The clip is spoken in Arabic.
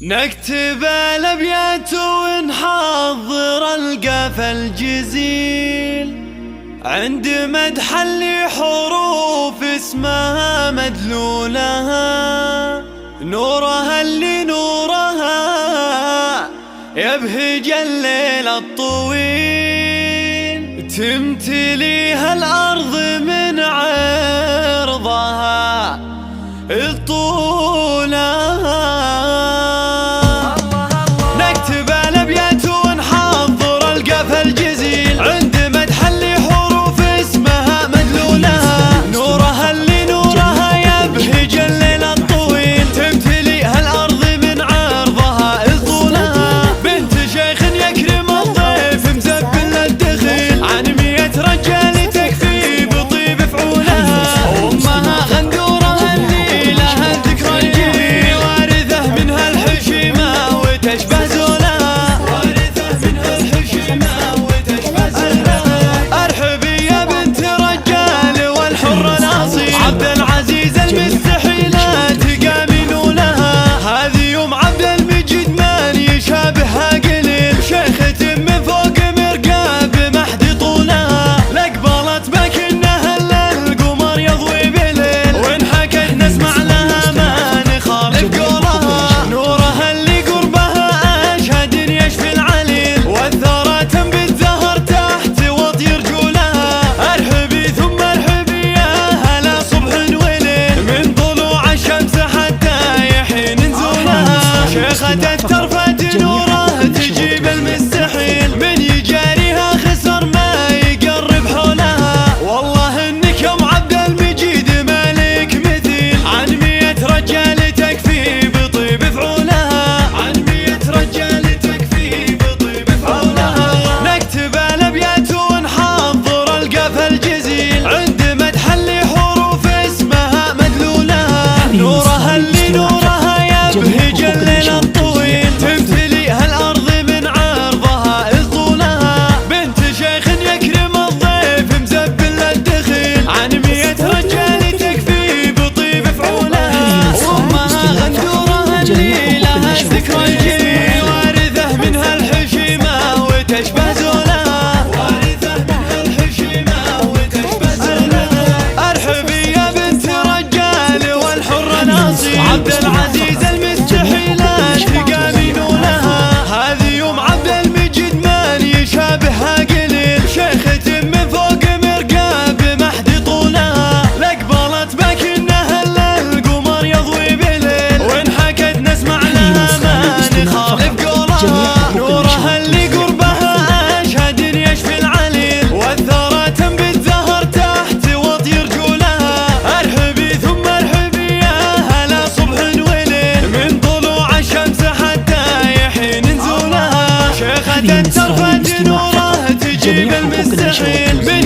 نكتب الابيات ونحضر القافى الجزيل عند مدح اللي حروف اسمها مدلولها، نورها اللي نورها يبهج الليل الطويل، تمتليها الأرض من عرضها الطولها. نكتب الأبيات ونحضر القافى الجزيل عند مدح اللي حروف اسمها مدلولها، نورها اللي نورها يبهج الليل الطويل، تمتليها الأرض من عرضها الطولها. بنت شيخ يكرم الضيف مزبل الدخيل، عن 100 رجال تكفي بطيب فعولها، وامها غندورها اللي لها الذكرى الجميل، وارثه منها الحشيمه وتشبه زولها، وارثه منها الحشيمه وتشبه زولها. ارحبي يا بنت رجال والحر الاصيل، عبد العزيز المستحيل تقامين لها، هذه يوم عبد المجيد من يشابهها قليل، شيخة من فوق مرقاب محد طولها، لقبلت بكنها القمر يضوي بليل، وانحكت نسمع لها ما نخالف قولها، نورها اللي قربها اشهد يشفي العليل، والثرى بالزهر تحت وطي رجولها. ارحبي ثم ارحبي يا هلا صبح وليل، من طلوع الشمس حتى يحين نزولها، شيخة الترفة نوره تجيب المستحيل، من يجاريها خسر ما يقرب حولها، والله انك يوم عبد المجيد مالك مثيل، عن 100 رجال تكفي بطيب فعولها، عن 100 رجال تكفي بطيب فعولها. نكتب الابيات ونحضر القافى الجزيل عند مدح اللي حروف اسمها مدلولها، نورها اللي نورها يبهج الليل الطويل، تمتليها الأرض من عرضها الطولها. بنت شيخ يكرم الضيف مزبل الدخيل، عن 100 رجال تكفي بطيب فعولها، وامها غندورها اللي لها الذكرى الجميل، وارثه منها الحشيمه وتشبه زولها، وارثه منها الحشيمه وتشبه زولها. ارحبي يا بنت رجال والحر الاصيل، عبد العزيز المستحيل تقامين لها، هذه يوم عبد المجيد من يشابهها قليل، شيخة من فوق مرقاب محد طولها، لقبلت بكنها القمر يضوي بليل، وانحكت نسمع لها ما نخالف قولها، نورها اللي قربها اشهد يشفي العليل، والثرى بالزهر تحت وطي رجولها. ارحبي ثم ارحبي يا هلا صبح وليل، من طلوع الشمس حتى يحين نزولها، شيخة الترفة نوره تجيب المستحيل، من